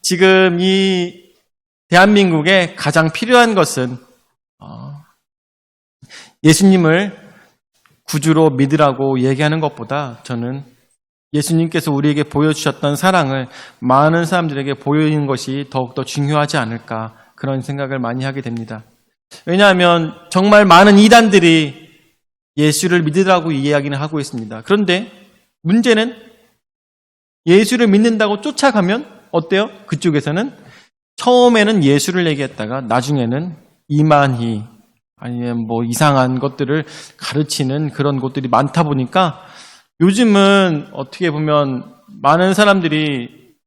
지금 이 대한민국에 가장 필요한 것은 예수님을 구주로 믿으라고 얘기하는 것보다 저는 예수님께서 우리에게 보여주셨던 사랑을 많은 사람들에게 보여주는 것이 더욱더 중요하지 않을까, 그런 생각을 많이 하게 됩니다. 왜냐하면 정말 많은 이단들이 예수를 믿으라고 이야기는 하고 있습니다. 그런데 문제는 예수를 믿는다고 쫓아가면 어때요? 그쪽에서는 처음에는 예수를 얘기했다가 나중에는 이만희 아니면 뭐 이상한 것들을 가르치는 그런 곳들이 많다 보니까 요즘은 어떻게 보면 많은 사람들이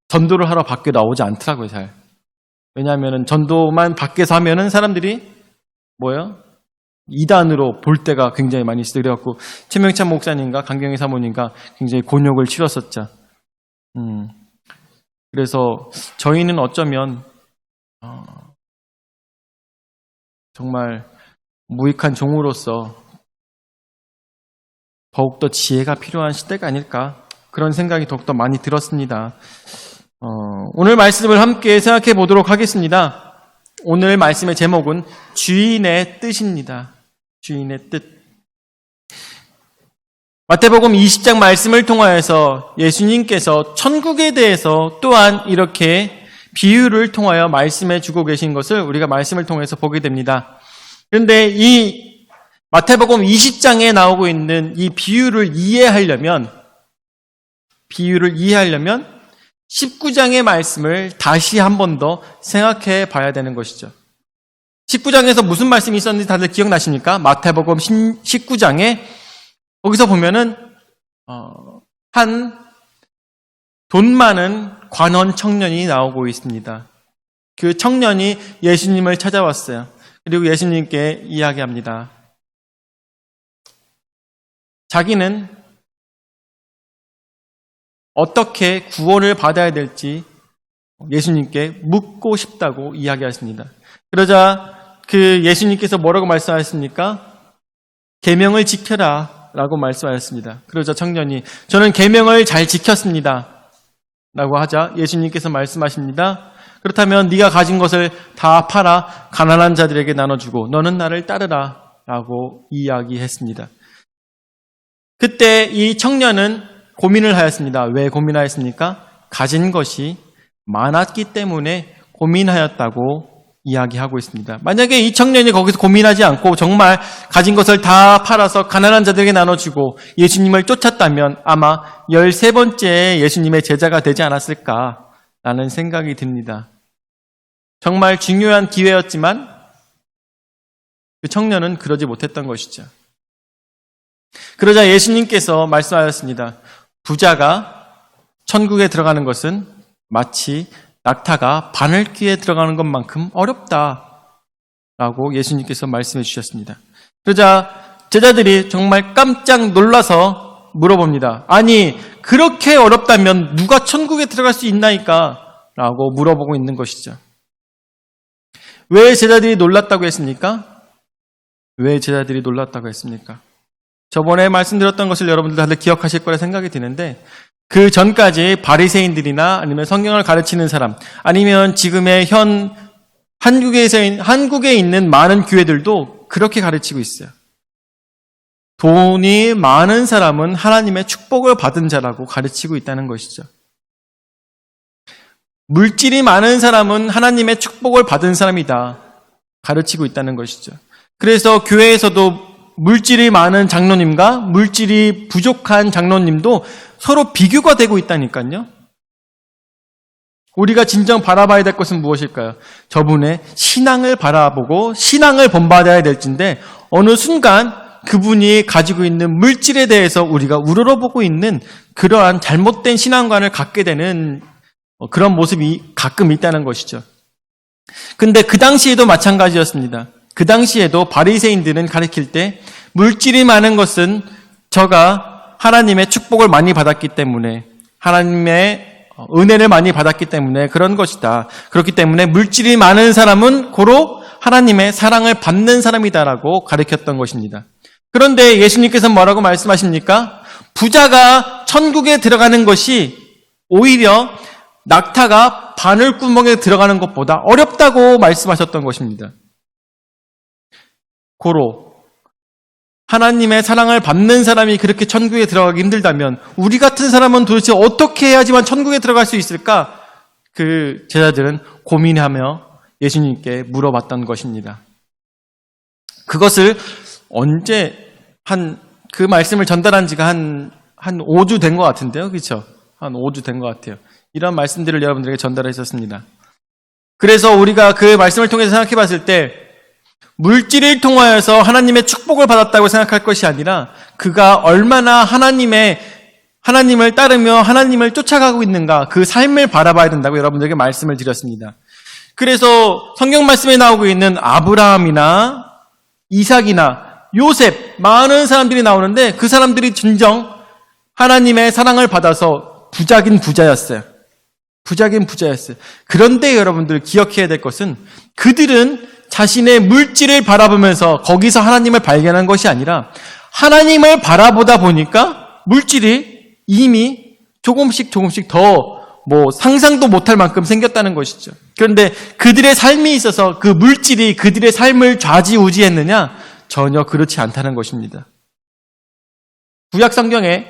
전도를 하러 밖에 나오지 않더라고요, 잘. 왜냐하면 전도만 밖에서 하면은 사람들이 뭐예요? 이단으로 볼 때가 굉장히 많이 있어요. 그래갖고 최명찬 목사님과 강경희 사모님과 굉장히 곤욕을 치렀었죠. 그래서 저희는 어쩌면 정말 무익한 종으로서 더욱더 지혜가 필요한 시대가 아닐까, 그런 생각이 더욱더 많이 들었습니다. 오늘 말씀을 함께 생각해 보도록 하겠습니다. 오늘 말씀의 제목은 주인의 뜻입니다. 주인의 뜻. 마태복음 20장 말씀을 통하여서 예수님께서 천국에 대해서 또한 이렇게 비유를 통하여 말씀해 주고 계신 것을 우리가 말씀을 통해서 보게 됩니다. 그런데 이 마태복음 20장에 나오고 있는 이 비유를 이해하려면 19장의 말씀을 다시 한 번 더 생각해 봐야 되는 것이죠. 19장에서 무슨 말씀이 있었는지 다들 기억나십니까? 마태복음 19장에 거기서 보면은 한 돈 많은 관원 청년이 나오고 있습니다. 그 청년이 예수님을 찾아왔어요. 그리고 예수님께 이야기합니다. 자기는 어떻게 구원을 받아야 될지 예수님께 묻고 싶다고 이야기하십니다. 그러자 그 예수님께서 뭐라고 말씀하셨습니까? 계명을 지켜라 라고 말씀하셨습니다. 그러자 청년이 저는 계명을 잘 지켰습니다 라고 하자 예수님께서 말씀하십니다. 그렇다면 네가 가진 것을 다 팔아 가난한 자들에게 나눠주고 너는 나를 따르라 라고 이야기했습니다. 그때 이 청년은 고민을 하였습니다. 왜 고민하였습니까? 가진 것이 많았기 때문에 고민하였다고 이야기하고 있습니다. 만약에 이 청년이 거기서 고민하지 않고 정말 가진 것을 다 팔아서 가난한 자들에게 나눠주고 예수님을 쫓았다면 아마 13번째 예수님의 제자가 되지 않았을까라는 생각이 듭니다. 정말 중요한 기회였지만 그 청년은 그러지 못했던 것이죠. 그러자 예수님께서 말씀하셨습니다. 부자가 천국에 들어가는 것은 마치 낙타가 바늘귀에 들어가는 것만큼 어렵다라고 예수님께서 말씀해 주셨습니다. 그러자 제자들이 정말 깜짝 놀라서 물어봅니다. 아니, 그렇게 어렵다면 누가 천국에 들어갈 수 있나이까? 라고 물어보고 있는 것이죠. 왜 제자들이 놀랐다고 했습니까? 왜 제자들이 놀랐다고 했습니까? 저번에 말씀드렸던 것을 여러분들 다들 기억하실 거라 생각이 드는데 그 전까지 바리새인들이나 아니면 성경을 가르치는 사람 아니면 지금의 한국에 있는 많은 교회들도 그렇게 가르치고 있어요. 돈이 많은 사람은 하나님의 축복을 받은 자라고 가르치고 있다는 것이죠. 물질이 많은 사람은 하나님의 축복을 받은 사람이다 가르치고 있다는 것이죠. 그래서 교회에서도 물질이 많은 장로님과 물질이 부족한 장로님도 서로 비교가 되고 있다니까요. 우리가 진정 바라봐야 될 것은 무엇일까요? 저분의 신앙을 바라보고 신앙을 본받아야 될진데 어느 순간 그분이 가지고 있는 물질에 대해서 우리가 우러러보고 있는 그러한 잘못된 신앙관을 갖게 되는 그런 모습이 가끔 있다는 것이죠. 근데 그 당시에도 마찬가지였습니다. 그 당시에도 바리새인들은 가르칠 때 물질이 많은 것은 저가 하나님의 축복을 많이 받았기 때문에 하나님의 은혜를 많이 받았기 때문에 그런 것이다. 그렇기 때문에 물질이 많은 사람은 고로 하나님의 사랑을 받는 사람이다라고 가르쳤던 것입니다. 그런데 예수님께서 뭐라고 말씀하십니까? 부자가 천국에 들어가는 것이 오히려 낙타가 바늘구멍에 들어가는 것보다 어렵다고 말씀하셨던 것입니다. 고로 하나님의 사랑을 받는 사람이 그렇게 천국에 들어가기 힘들다면 우리 같은 사람은 도대체 어떻게 해야지만 천국에 들어갈 수 있을까? 그 제자들은 고민하며 예수님께 물어봤던 것입니다. 그것을 언제 그 말씀을 전달한 지가 한 5주 된 것 같은데요. 그렇죠? 한 5주 된 것 같아요. 이런 말씀들을 여러분들에게 전달했었습니다. 그래서 우리가 그 말씀을 통해서 생각해 봤을 때 물질을 통하여서 하나님의 축복을 받았다고 생각할 것이 아니라 그가 얼마나 하나님을 따르며 하나님을 쫓아가고 있는가 그 삶을 바라봐야 된다고 여러분들에게 말씀을 드렸습니다. 그래서 성경 말씀에 나오고 있는 아브라함이나 이삭이나 요셉 많은 사람들이 나오는데 그 사람들이 진정 하나님의 사랑을 받아서 부자긴 부자였어요. 그런데 여러분들 기억해야 될 것은 그들은 자신의 물질을 바라보면서 거기서 하나님을 발견한 것이 아니라 하나님을 바라보다 보니까 물질이 이미 조금씩 더 상상도 못할 만큼 생겼다는 것이죠. 그런데 그들의 삶이 있어서 그 물질이 그들의 삶을 좌지우지했느냐? 전혀 그렇지 않다는 것입니다. 구약 성경에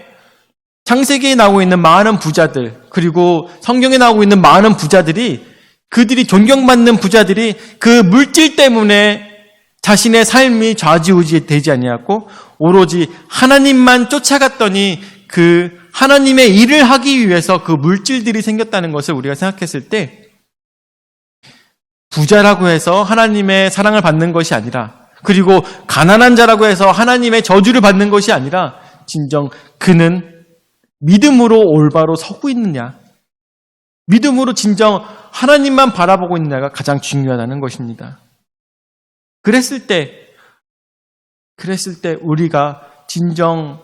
창세기에 나오고 있는 많은 부자들, 그리고 성경에 나오고 있는 많은 부자들이 그들이 존경받는 부자들이 그 물질 때문에 자신의 삶이 좌지우지되지 아니하고 오로지 하나님만 쫓아갔더니 그 하나님의 일을 하기 위해서 그 물질들이 생겼다는 것을 우리가 생각했을 때 부자라고 해서 하나님의 사랑을 받는 것이 아니라 그리고 가난한 자라고 해서 하나님의 저주를 받는 것이 아니라 진정 그는 믿음으로 올바로 서고 있느냐, 믿음으로 진정 하나님만 바라보고 있느냐가 가장 중요하다는 것입니다. 그랬을 때 우리가 진정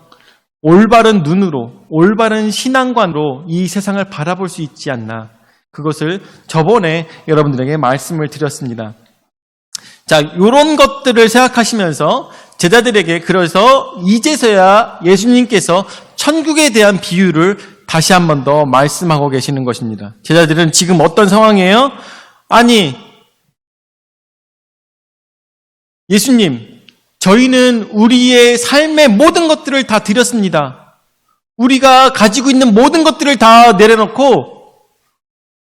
올바른 눈으로, 올바른 신앙관으로 이 세상을 바라볼 수 있지 않나. 그것을 저번에 여러분들에게 말씀을 드렸습니다. 자, 이런 것들을 생각하시면서 제자들에게 그래서 이제서야 예수님께서 천국에 대한 비유를 다시 한 번 더 말씀하고 계시는 것입니다. 제자들은 지금 어떤 상황이에요? 아니, 예수님, 저희는 우리의 삶의 모든 것들을 다 드렸습니다. 우리가 가지고 있는 모든 것들을 다 내려놓고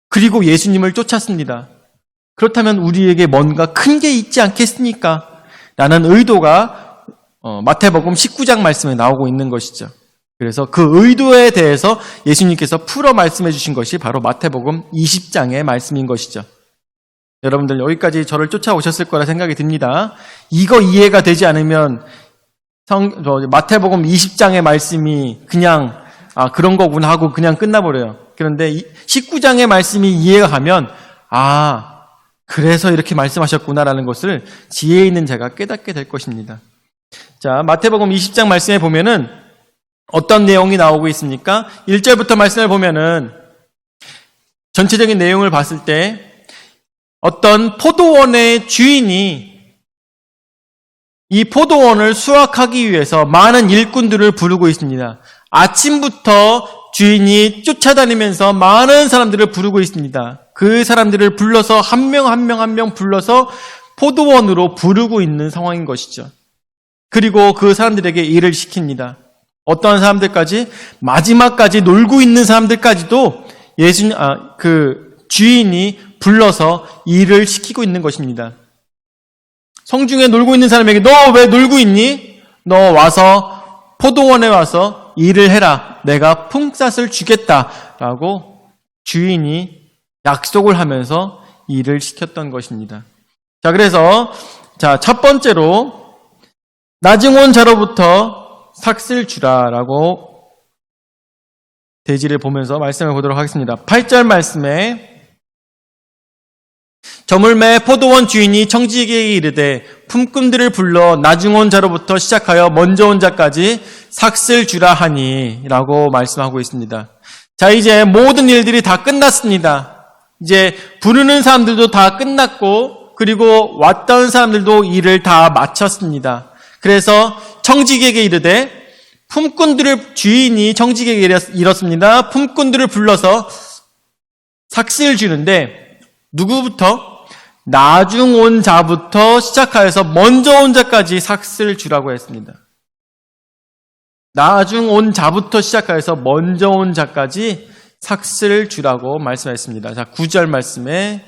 그리고 예수님을 쫓았습니다. 그렇다면 우리에게 뭔가 큰 게 있지 않겠습니까? 라는 의도가 마태복음 19장 말씀에 나오고 있는 것이죠. 그래서 그 의도에 대해서 예수님께서 풀어 말씀해 주신 것이 바로 마태복음 20장의 말씀인 것이죠. 여러분들 여기까지 저를 쫓아오셨을 거라 생각이 듭니다. 이거 이해가 되지 않으면 마태복음 20장의 말씀이 그냥 그런 거구나 하고 그냥 끝나버려요. 그런데 19장의 말씀이 이해가 가면 그래서 이렇게 말씀하셨구나라는 것을 지혜 있는 자가 깨닫게 될 것입니다. 자, 마태복음 20장 말씀에 보면은 어떤 내용이 나오고 있습니까? 1절부터 말씀을 보면은 전체적인 내용을 봤을 때 어떤 포도원의 주인이 이 포도원을 수확하기 위해서 많은 일꾼들을 부르고 있습니다. 아침부터 주인이 쫓아다니면서 많은 사람들을 부르고 있습니다. 그 사람들을 불러서 한 명 한 명 불러서 포도원으로 부르고 있는 상황인 것이죠. 그리고 그 사람들에게 일을 시킵니다. 어떤 사람들까지? 마지막까지 놀고 있는 사람들까지도 그 주인이 불러서 일을 시키고 있는 것입니다. 성중에 놀고 있는 사람에게 너 왜 놀고 있니? 너 와서 포도원에 와서 일을 해라. 내가 품삯을 주겠다라고 주인이 약속을 하면서 일을 시켰던 것입니다. 자, 그래서 첫 번째로 나중온 자로부터 삭슬 주라라고 대지를 보면서 말씀을 보도록 하겠습니다. 8절 말씀에 저물매 포도원 주인이 청지기에게 이르되 품꾼들을 불러 나중온 자로부터 시작하여 먼저 온 자까지 삭슬 주라 하니 라고 말씀하고 있습니다. 자, 이제 모든 일들이 다 끝났습니다. 이제 부르는 사람들도 다 끝났고 그리고 왔던 사람들도 일을 다 마쳤습니다. 그래서 청지기에게 이르되 주인이 청지기에게 이렇습니다. 품꾼들을 불러서 삭슬 주는데 누구부터? 나중 온 자부터 시작하여서 먼저 온 자까지 삭슬 주라고 했습니다. 나중 온 자부터 시작하여서 먼저 온 자까지 삭슬 주라고 말씀했습니다. 자, 9절 말씀에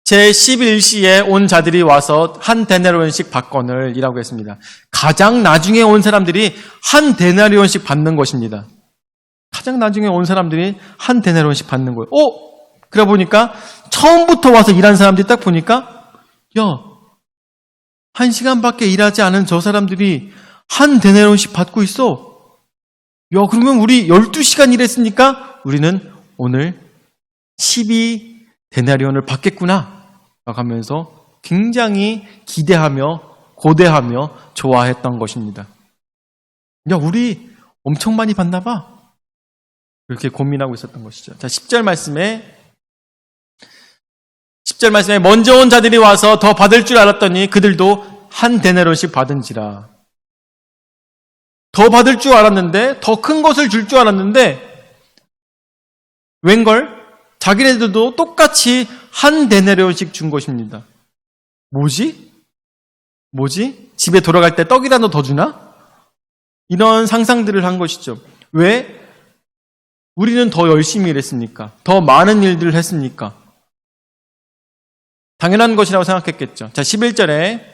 제11시에 온 자들이 와서 한 데나리온씩 받거늘 이라고 했습니다. 가장 나중에 온 사람들이 한 데나리온씩 받는 것입니다. 가장 나중에 온 사람들이 한 데나리온씩 받는 거예요. 그래 보니까 처음부터 와서 일한 사람들이 딱 보니까 한 시간밖에 일하지 않은 저 사람들이 한 데나리온씩 받고 있어. 그러면 우리 12시간 일했으니까 우리는 오늘 12데나리온을 받겠구나 라고 하면서 굉장히 기대하며 고대하며 좋아했던 것입니다. 우리 엄청 많이 받나 봐. 그렇게 고민하고 있었던 것이죠. 자, 10절 말씀에 먼저 온 자들이 와서 더 받을 줄 알았더니 그들도 한 데나리온씩 받은지라. 더 받을 줄 알았는데, 더 큰 것을 줄 줄 알았는데 웬걸? 자기네들도 똑같이 한 데나리온씩 준 것입니다. 뭐지? 집에 돌아갈 때 떡이라도 더 주나? 이런 상상들을 한 것이죠. 왜? 우리는 더 열심히 일했으니까, 더 많은 일들을 했으니까 당연한 것이라고 생각했겠죠. 자, 11절에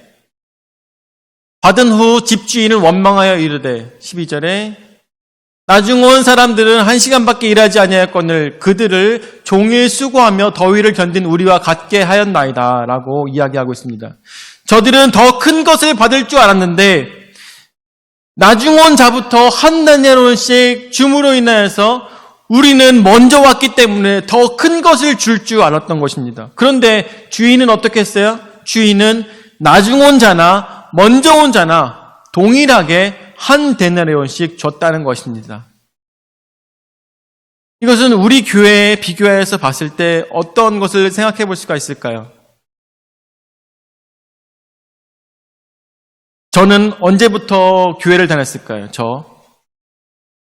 받은 후 집주인은 원망하여 이르되 12절에 나중 온 사람들은 1시간밖에 일하지 아니하였거늘 그들을 종일 수고하며 더위를 견딘 우리와 같게 하였나이다 라고 이야기하고 있습니다. 저들은 더 큰 것을 받을 줄 알았는데 나중 온 자부터 한 데나리온씩 줌으로 인하여서 우리는 먼저 왔기 때문에 더 큰 것을 줄 줄 알았던 것입니다. 그런데 주인은 어떻게 했어요? 주인은 나중 온 자나 먼저 온 자나 동일하게 한 데나리온씩 줬다는 것입니다. 이것은 우리 교회에 비교해서 봤을 때 어떤 것을 생각해 볼 수가 있을까요? 저는 언제부터 교회를 다녔을까요?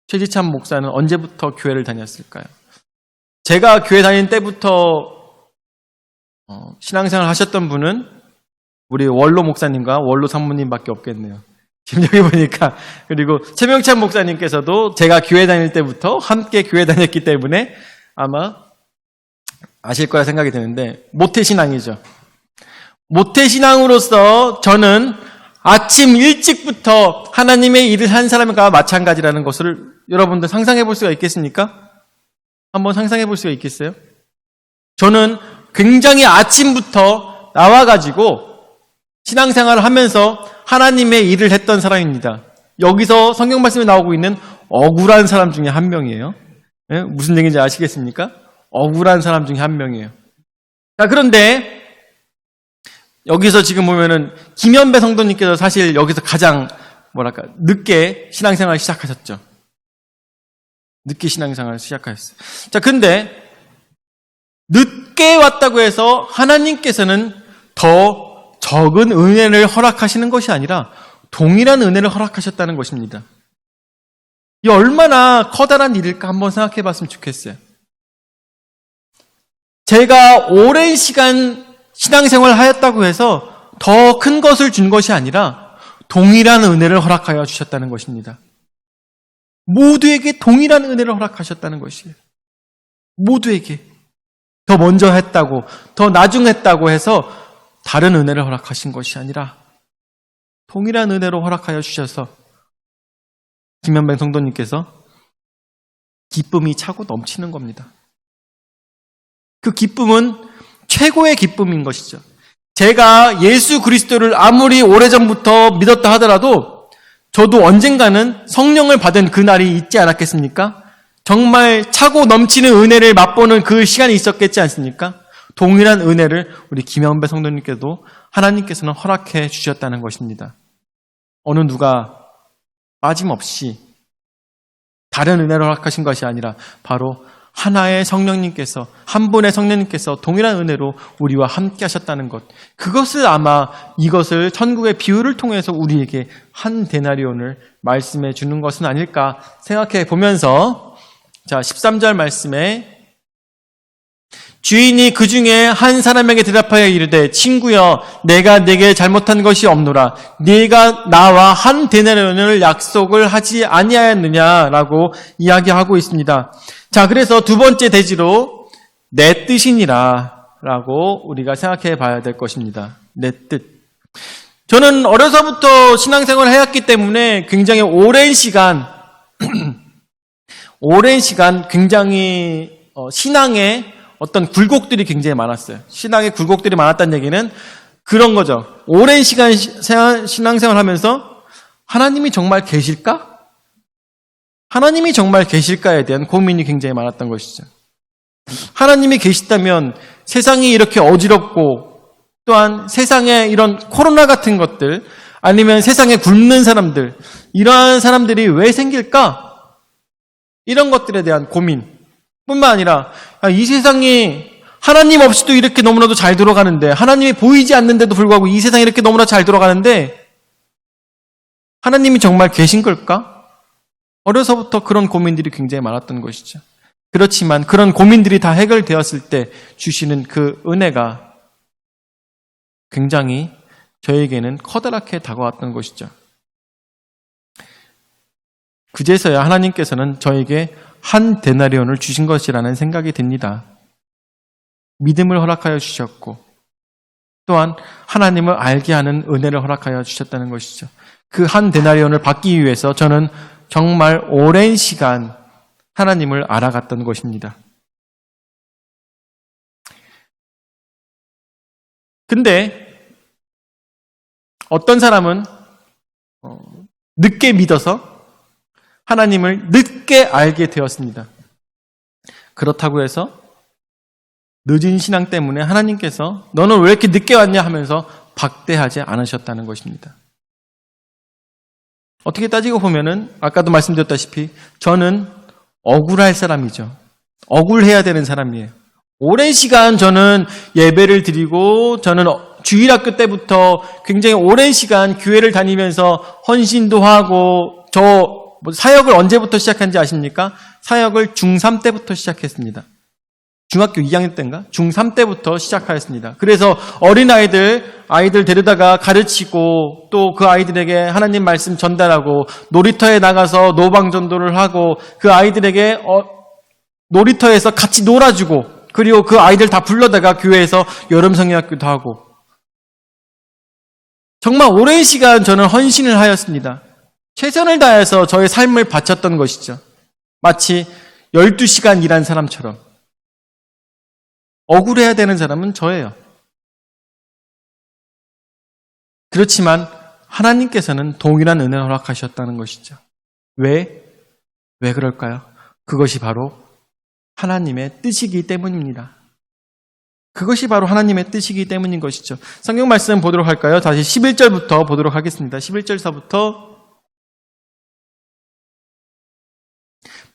최지찬 목사는 언제부터 교회를 다녔을까요? 제가 교회 다닌 때부터 신앙생활 하셨던 분은 우리 원로 목사님과 원로 사모님밖에 없겠네요. 지금 여기 보니까. 그리고 최명찬 목사님께서도 제가 교회 다닐 때부터 함께 교회 다녔기 때문에 아마 아실 거라 생각이 드는데 모태신앙이죠. 모태신앙으로서 저는 아침 일찍부터 하나님의 일을 한 사람과 마찬가지라는 것을 여러분들 상상해 볼 수가 있겠습니까? 한번 상상해 볼 수가 있겠어요? 저는 굉장히 아침부터 나와가지고 신앙생활을 하면서 하나님의 일을 했던 사람입니다. 여기서 성경 말씀에 나오고 있는 억울한 사람 중에 한 명이에요. 네? 무슨 얘기인지 아시겠습니까? 억울한 사람 중에 한 명이에요. 자, 그런데 여기서 지금 보면은 김현배 성도님께서 사실 여기서 가장 늦게 신앙생활을 시작하셨죠. 늦게 신앙생활을 시작하셨어요. 자, 근데 늦게 왔다고 해서 하나님께서는 더 적은 은혜를 허락하시는 것이 아니라 동일한 은혜를 허락하셨다는 것입니다. 이 얼마나 커다란 일일까 한번 생각해 봤으면 좋겠어요. 제가 오랜 시간 신앙생활을 하였다고 해서 더 큰 것을 준 것이 아니라 동일한 은혜를 허락하여 주셨다는 것입니다. 모두에게 동일한 은혜를 허락하셨다는 것이에요. 모두에게. 더 먼저 했다고, 더 나중 했다고 해서 다른 은혜를 허락하신 것이 아니라 동일한 은혜로 허락하여 주셔서 김현배 성도님께서 기쁨이 차고 넘치는 겁니다. 그 기쁨은 최고의 기쁨인 것이죠. 제가 예수 그리스도를 아무리 오래전부터 믿었다 하더라도 저도 언젠가는 성령을 받은 그날이 있지 않았겠습니까? 정말 차고 넘치는 은혜를 맛보는 그 시간이 있었겠지 않습니까? 동일한 은혜를 우리 김현배 성도님께도 하나님께서는 허락해 주셨다는 것입니다. 어느 누가 빠짐없이 다른 은혜를 허락하신 것이 아니라 바로 하나의 성령님께서, 한 분의 성령님께서 동일한 은혜로 우리와 함께 하셨다는 것. 그것을 아마 이것을 천국의 비유를 통해서 우리에게 한 데나리온을 말씀해 주는 것은 아닐까 생각해 보면서 자, 13절 말씀에 주인이 그 중에 한 사람에게 대답하여 이르되 친구여 내가 네게 잘못한 것이 없노라 네가 나와 한 데나리온을 약속을 하지 아니하였느냐라고 이야기하고 있습니다. 자, 그래서 두 번째 대지로 내 뜻이니라 라고 우리가 생각해 봐야 될 것입니다. 내 뜻. 저는 어려서부터 신앙생활을 해왔기 때문에 굉장히 오랜 시간 굉장히 신앙에 어떤 굴곡들이 굉장히 많았어요. 신앙의 굴곡들이 많았다는 얘기는 그런 거죠. 오랜 시간 신앙생활 하면서 하나님이 정말 계실까? 하나님이 정말 계실까에 대한 고민이 굉장히 많았던 것이죠. 하나님이 계시다면 세상이 이렇게 어지럽고 또한 세상에 이런 코로나 같은 것들 아니면 세상에 굶는 사람들 이러한 사람들이 왜 생길까? 이런 것들에 대한 고민 뿐만 아니라 이 세상이 하나님 없이도 이렇게 너무나도 잘 돌아가는데 하나님이 보이지 않는데도 불구하고 이 세상이 이렇게 너무나 잘 돌아가는데 하나님이 정말 계신 걸까? 어려서부터 그런 고민들이 굉장히 많았던 것이죠. 그렇지만 그런 고민들이 다 해결되었을 때 주시는 그 은혜가 굉장히 저에게는 커다랗게 다가왔던 것이죠. 그제서야 하나님께서는 저에게 한 데나리온을 주신 것이라는 생각이 듭니다. 믿음을 허락하여 주셨고 또한 하나님을 알게 하는 은혜를 허락하여 주셨다는 것이죠. 그 한 데나리온을 받기 위해서 저는 정말 오랜 시간 하나님을 알아갔던 것입니다. 근데 어떤 사람은 늦게 믿어서 하나님을 늦게 알게 되었습니다. 그렇다고 해서 늦은 신앙 때문에 하나님께서 너는 왜 이렇게 늦게 왔냐 하면서 박대하지 않으셨다는 것입니다. 어떻게 따지고 보면은 아까도 말씀드렸다시피 저는 억울할 사람이죠. 억울해야 되는 사람이에요. 오랜 시간 저는 예배를 드리고 저는 주일학교 때부터 굉장히 오랜 시간 교회를 다니면서 헌신도 하고 사역을 언제부터 시작한지 아십니까? 사역을 중3 때부터 시작했습니다. 중학교 2학년 때인가? 중3 때부터 시작하였습니다. 그래서 어린아이들 데려다가 가르치고 또 그 아이들에게 하나님 말씀 전달하고 놀이터에 나가서 노방전도를 하고 그 아이들에게 놀이터에서 같이 놀아주고 그리고 그 아이들 다 불러다가 교회에서 여름성경학교도 하고 정말 오랜 시간 저는 헌신을 하였습니다. 최선을 다해서 저의 삶을 바쳤던 것이죠. 마치 12시간 일한 사람처럼. 억울해야 되는 사람은 저예요. 그렇지만 하나님께서는 동일한 은혜를 허락하셨다는 것이죠. 왜 그럴까요? 그것이 바로 하나님의 뜻이기 때문입니다. 그것이 바로 하나님의 뜻이기 때문인 것이죠. 성경 말씀 보도록 할까요? 다시 11절부터 보도록 하겠습니다. 11절서부터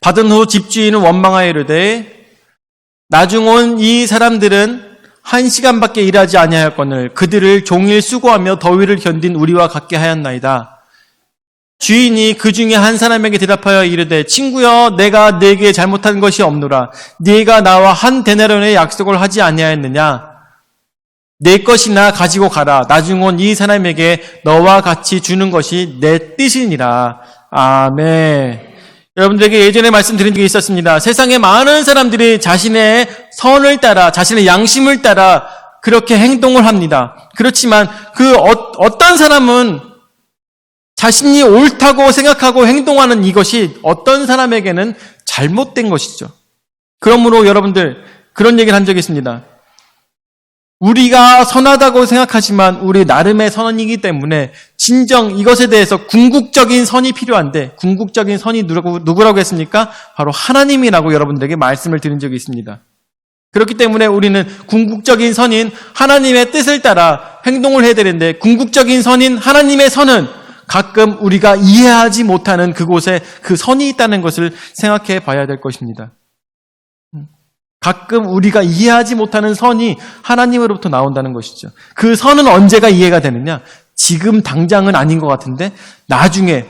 받은 후 집주인은 원망하여 이르되 나중 온 이 사람들은 1시간밖에 일하지 아니하였거늘 그들을 종일 수고하며 더위를 견딘 우리와 같게 하였나이다. 주인이 그 중에 한 사람에게 대답하여 이르되 친구여 내가 네게 잘못한 것이 없노라 네가 나와 한 데나리온의 약속을 하지 아니하였느냐 내 것이나 가지고 가라 나중 온 이 사람에게 너와 같이 주는 것이 내 뜻이니라. 아멘. 여러분들에게 예전에 말씀드린 적이 있었습니다. 세상에 많은 사람들이 자신의 선을 따라 자신의 양심을 따라 그렇게 행동을 합니다. 그렇지만 어떤 사람은 자신이 옳다고 생각하고 행동하는 이것이 어떤 사람에게는 잘못된 것이죠. 그러므로 여러분들 그런 얘기를 한 적이 있습니다. 우리가 선하다고 생각하지만 우리 나름의 선이기 때문에 진정 이것에 대해서 궁극적인 선이 필요한데 궁극적인 선이 누구라고 했습니까? 바로 하나님이라고 여러분들에게 말씀을 드린 적이 있습니다. 그렇기 때문에 우리는 궁극적인 선인 하나님의 뜻을 따라 행동을 해야 되는데 궁극적인 선인 하나님의 선은 가끔 우리가 이해하지 못하는 그곳에 그 선이 있다는 것을 생각해 봐야 될 것입니다. 가끔 우리가 이해하지 못하는 선이 하나님으로부터 나온다는 것이죠. 그 선은 언제가 이해가 되느냐? 지금 당장은 아닌 것 같은데 나중에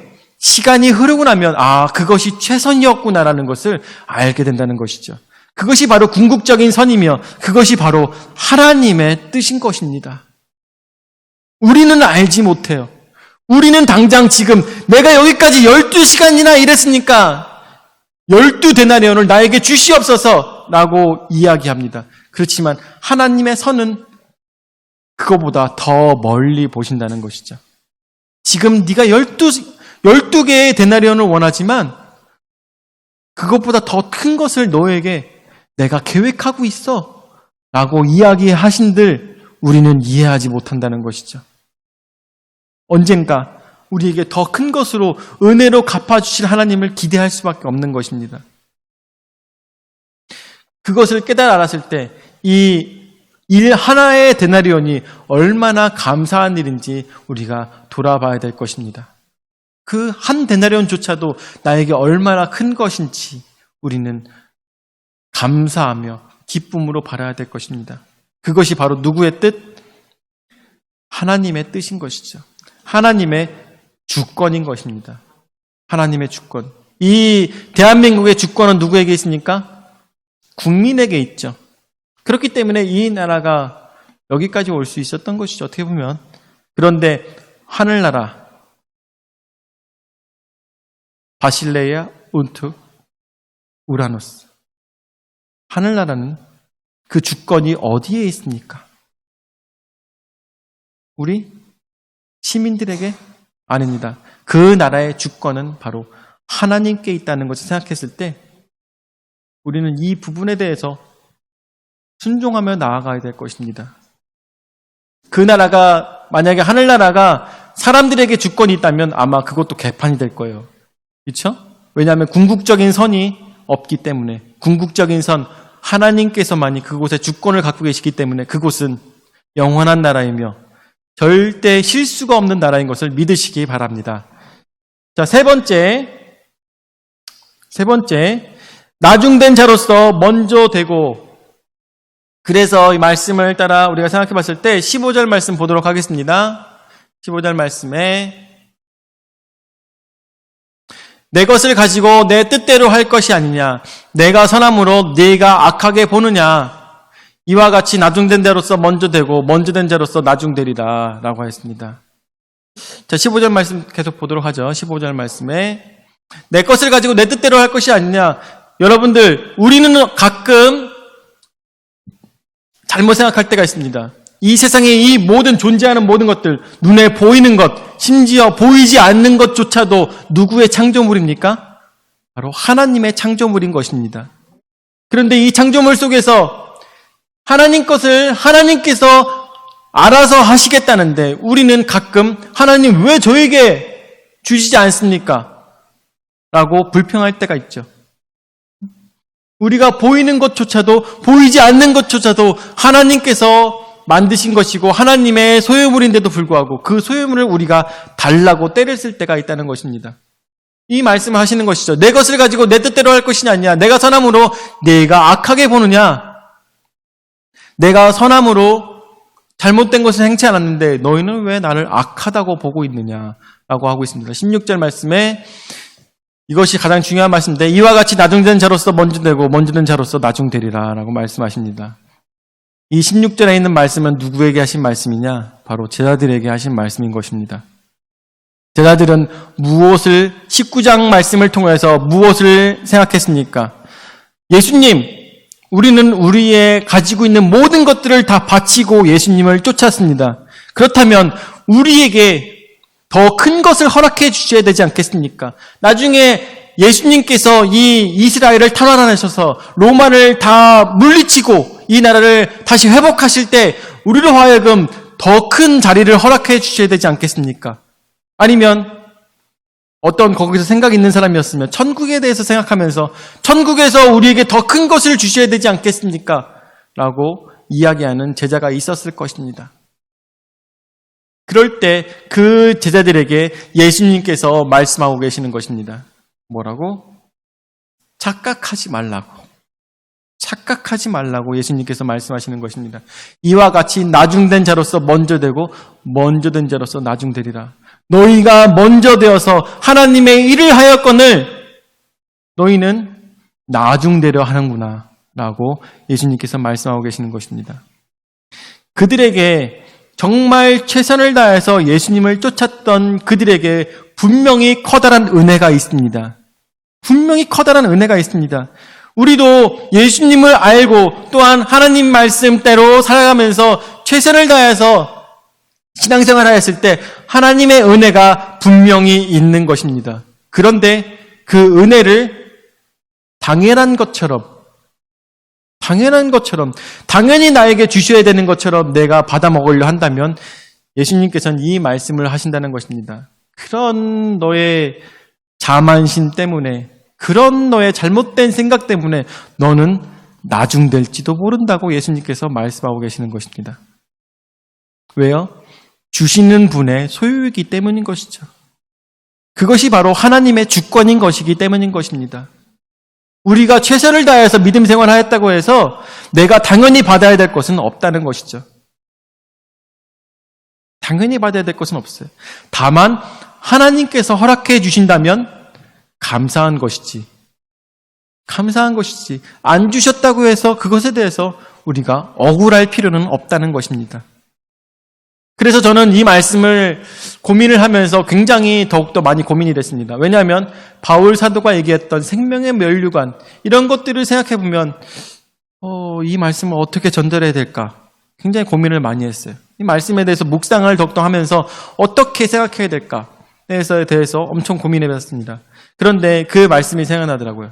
시간이 흐르고 나면 그것이 최선이었구나라는 것을 알게 된다는 것이죠. 그것이 바로 궁극적인 선이며 그것이 바로 하나님의 뜻인 것입니다. 우리는 알지 못해요. 우리는 당장 지금 내가 여기까지 12시간이나 일했으니까 12데나리온을 나에게 주시옵소서 라고 이야기합니다. 그렇지만 하나님의 선은 그거보다 더 멀리 보신다는 것이죠. 지금 네가 12개의 데나리온을 원하지만 그것보다 더 큰 것을 너에게 내가 계획하고 있어 라고 이야기하신들 우리는 이해하지 못한다는 것이죠. 언젠가 우리에게 더 큰 것으로 은혜로 갚아주실 하나님을 기대할 수밖에 없는 것입니다. 그것을 깨달아 알았을 때 이 일 하나의 데나리온이 얼마나 감사한 일인지 우리가 돌아봐야 될 것입니다. 그 한 데나리온조차도 나에게 얼마나 큰 것인지 우리는 감사하며 기쁨으로 바라야 될 것입니다. 그것이 바로 누구의 뜻? 하나님의 뜻인 것이죠. 하나님의 주권인 것입니다. 하나님의 주권. 이 대한민국의 주권은 누구에게 있습니까? 국민에게 있죠. 그렇기 때문에 이 나라가 여기까지 올 수 있었던 것이죠. 어떻게 보면. 그런데 하늘나라 바실레아 운투 우라노스. 하늘나라는 그 주권이 어디에 있습니까? 우리 시민들에게? 아닙니다. 그 나라의 주권은 바로 하나님께 있다는 것을 생각했을 때 우리는 이 부분에 대해서 순종하며 나아가야 될 것입니다. 그 나라가 만약에 하늘나라가 사람들에게 주권이 있다면 아마 그것도 개판이 될 거예요. 그렇죠? 왜냐하면 궁극적인 선이 없기 때문에 궁극적인 선 하나님께서만이 그곳에 주권을 갖고 계시기 때문에 그곳은 영원한 나라이며 절대 실수가 없는 나라인 것을 믿으시기 바랍니다. 자, 세 번째 나중된 자로서 먼저 되고 그래서 이 말씀을 따라 우리가 생각해 봤을 때 15절 말씀 보도록 하겠습니다. 15절 말씀에 내 것을 가지고 내 뜻대로 할 것이 아니냐 내가 선함으로 네가 악하게 보느냐 이와 같이 나중된 자로서 먼저 되고 먼저 된 자로서 나중되리라 라고 했습니다. 자, 15절 말씀 계속 보도록 하죠. 15절 말씀에 내 것을 가지고 내 뜻대로 할 것이 아니냐. 여러분들 우리는 가끔 잘못 생각할 때가 있습니다. 이 세상에 이 모든 존재하는 모든 것들 눈에 보이는 것 심지어 보이지 않는 것조차도 누구의 창조물입니까? 바로 하나님의 창조물인 것입니다. 그런데 이 창조물 속에서 하나님 것을 하나님께서 알아서 하시겠다는데 우리는 가끔 하나님 왜 저에게 주시지 않습니까? 라고 불평할 때가 있죠. 우리가 보이는 것조차도 보이지 않는 것조차도 하나님께서 만드신 것이고 하나님의 소유물인데도 불구하고 그 소유물을 우리가 달라고 때를 쓸 때가 있다는 것입니다. 이 말씀을 하시는 것이죠. 내 것을 가지고 내 뜻대로 할 것이 아니냐. 내가 선함으로 네가 악하게 보느냐. 내가 선함으로 잘못된 것을 행치 않았는데 너희는 왜 나를 악하다고 보고 있느냐라고 하고 있습니다. 16절 말씀에 이것이 가장 중요한 말씀인데 이와 같이 나중된 자로서 먼저 되고 먼저 된 자로서 나중되리라 라고 말씀하십니다. 이 16절에 있는 말씀은 누구에게 하신 말씀이냐? 바로 제자들에게 하신 말씀인 것입니다. 제자들은 무엇을 19장 말씀을 통해서 무엇을 생각했습니까? 예수님, 우리는 우리의 가지고 있는 모든 것들을 다 바치고 예수님을 쫓았습니다. 그렇다면 우리에게 더 큰 것을 허락해 주셔야 되지 않겠습니까? 나중에 예수님께서 이 이스라엘을 탈환하셔서 로마를 다 물리치고 이 나라를 다시 회복하실 때 우리로 하여금 더 큰 자리를 허락해 주셔야 되지 않겠습니까? 아니면 어떤 거기서 생각 있는 사람이었으면 천국에 대해서 생각하면서 천국에서 우리에게 더 큰 것을 주셔야 되지 않겠습니까? 라고 이야기하는 제자가 있었을 것입니다. 그럴 때 그 제자들에게 예수님께서 말씀하고 계시는 것입니다. 뭐라고? 착각하지 말라고 예수님께서 말씀하시는 것입니다. 이와 같이 나중된 자로서 먼저 되고 먼저 된 자로서 나중되리라. 너희가 먼저 되어서 하나님의 일을 하였거늘 너희는 나중되려 하는구나 라고 예수님께서 말씀하고 계시는 것입니다. 그들에게 정말 최선을 다해서 예수님을 쫓았던 그들에게 분명히 커다란 은혜가 있습니다. 분명히 커다란 은혜가 있습니다. 우리도 예수님을 알고 또한 하나님 말씀대로 살아가면서 최선을 다해서 신앙생활을 했을 때 하나님의 은혜가 분명히 있는 것입니다. 그런데 그 은혜를 당연한 것처럼 당연히 나에게 주셔야 되는 것처럼 내가 받아 먹으려 한다면 예수님께서는 이 말씀을 하신다는 것입니다. 그런 너의 자만심 때문에, 그런 너의 잘못된 생각 때문에 너는 나중될지도 모른다고 예수님께서 말씀하고 계시는 것입니다. 왜요? 주시는 분의 소유이기 때문인 것이죠. 그것이 바로 하나님의 주권인 것이기 때문인 것입니다. 우리가 최선을 다해서 믿음 생활을 하였다고 해서 내가 당연히 받아야 될 것은 없다는 것이죠. 당연히 받아야 될 것은 없어요. 다만 하나님께서 허락해 주신다면 감사한 것이지. 안 주셨다고 해서 그것에 대해서 우리가 억울할 필요는 없다는 것입니다. 그래서 저는 이 말씀을 고민을 하면서 굉장히 더욱더 많이 고민이 됐습니다. 왜냐하면 바울 사도가 얘기했던 생명의 면류관 이런 것들을 생각해 보면 이 말씀을 어떻게 전달해야 될까 굉장히 고민을 많이 했어요. 이 말씀에 대해서 묵상을 더욱더 하면서 어떻게 생각해야 될까에 대해서 엄청 고민해 봤습니다. 그런데 그 말씀이 생각나더라고요.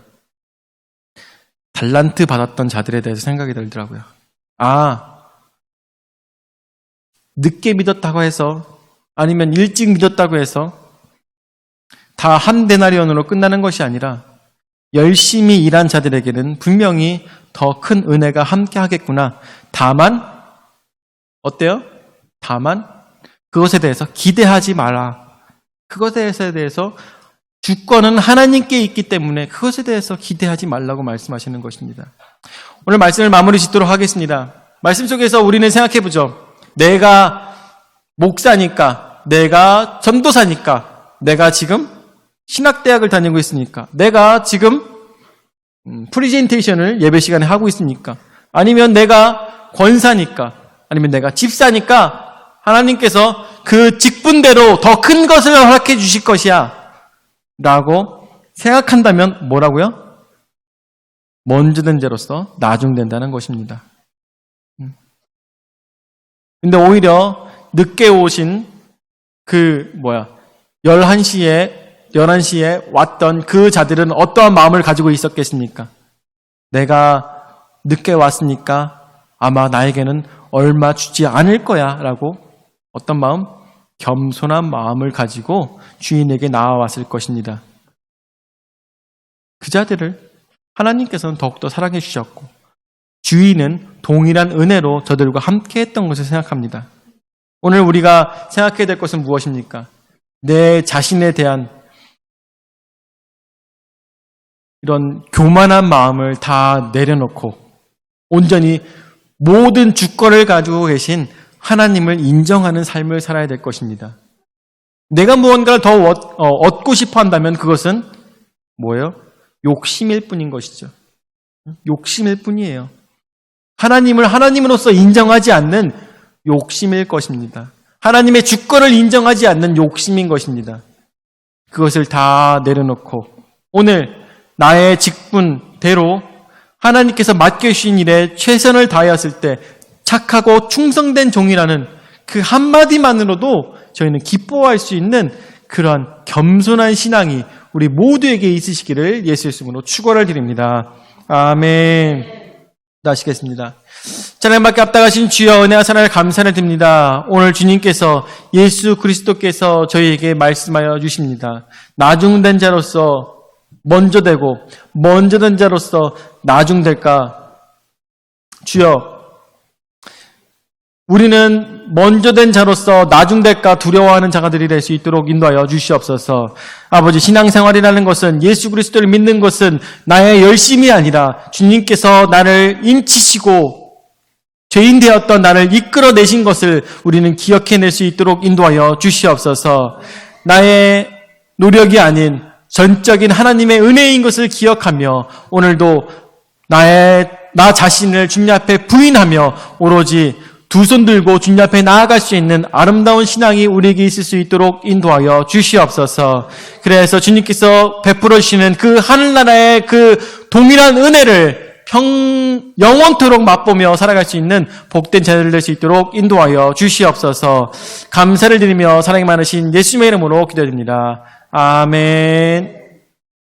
달란트 받았던 자들에 대해서 생각이 들더라고요. 늦게 믿었다고 해서 아니면 일찍 믿었다고 해서 다 한 데나리온으로 끝나는 것이 아니라 열심히 일한 자들에게는 분명히 더 큰 은혜가 함께 하겠구나. 다만 어때요? 다만 그것에 대해서 기대하지 마라. 그것에 대해서 주권은 하나님께 있기 때문에 그것에 대해서 기대하지 말라고 말씀하시는 것입니다. 오늘 말씀을 마무리 짓도록 하겠습니다. 말씀 속에서 우리는 생각해보죠. 내가 목사니까, 내가 전도사니까, 내가 지금 신학대학을 다니고 있으니까, 내가 지금 프리젠테이션을 예배 시간에 하고 있으니까, 아니면 내가 권사니까, 아니면 내가 집사니까 하나님께서 그 직분대로 더 큰 것을 허락해 주실 것이야 라고 생각한다면 뭐라고요? 먼저 된 자로서 나중된다는 것입니다. 근데 오히려 늦게 오신 11시에 왔던 그 자들은 어떠한 마음을 가지고 있었겠습니까? 내가 늦게 왔으니까 아마 나에게는 얼마 주지 않을 거야 라고 어떤 마음? 겸손한 마음을 가지고 주인에게 나아왔을 것입니다. 그 자들을 하나님께서는 더욱더 사랑해 주셨고 주인은 동일한 은혜로 저들과 함께 했던 것을 생각합니다. 오늘 우리가 생각해야 될 것은 무엇입니까? 내 자신에 대한 이런 교만한 마음을 다 내려놓고 온전히 모든 주권을 가지고 계신 하나님을 인정하는 삶을 살아야 될 것입니다. 내가 무언가를 더 얻고 싶어 한다면 그것은 뭐예요? 욕심일 뿐인 것이죠. 욕심일 뿐이에요. 하나님을 하나님으로서 인정하지 않는 욕심일 것입니다. 하나님의 주권을 인정하지 않는 욕심인 것입니다. 그것을 다 내려놓고 오늘 나의 직분대로 하나님께서 맡겨주신 일에 최선을 다하였을 때 착하고 충성된 종이라는 그 한마디만으로도 저희는 기뻐할 수 있는 그러한 겸손한 신앙이 우리 모두에게 있으시기를 예수의 이름으로 축원을 드립니다. 아멘. 나시겠습니다. 하나님밖에 앞다가신 주여 은혜와 사랑을 감사를 드립니다. 오늘 주님께서 예수 그리스도께서 저희에게 말씀하여 주십니다. 나중된 자로서 먼저 되고 먼저 된 자로서 나중될까? 주여 우리는 먼저 된 자로서 나중될까 두려워하는 자가들이 될 수 있도록 인도하여 주시옵소서. 아버지, 신앙생활이라는 것은 예수 그리스도를 믿는 것은 나의 열심이 아니라 주님께서 나를 인치시고 죄인 되었던 나를 이끌어내신 것을 우리는 기억해낼 수 있도록 인도하여 주시옵소서. 나의 노력이 아닌 전적인 하나님의 은혜인 것을 기억하며 오늘도 나 자신을 주님 앞에 부인하며 오로지 두 손 들고 주님 앞에 나아갈 수 있는 아름다운 신앙이 우리에게 있을 수 있도록 인도하여 주시옵소서. 그래서 주님께서 베풀어 주시는 그 하늘나라의 그 동일한 은혜를 영원토록 맛보며 살아갈 수 있는 복된 자들 될 수 있도록 인도하여 주시옵소서. 감사를 드리며 사랑이 많으신 예수님의 이름으로 기도드립니다. 아멘.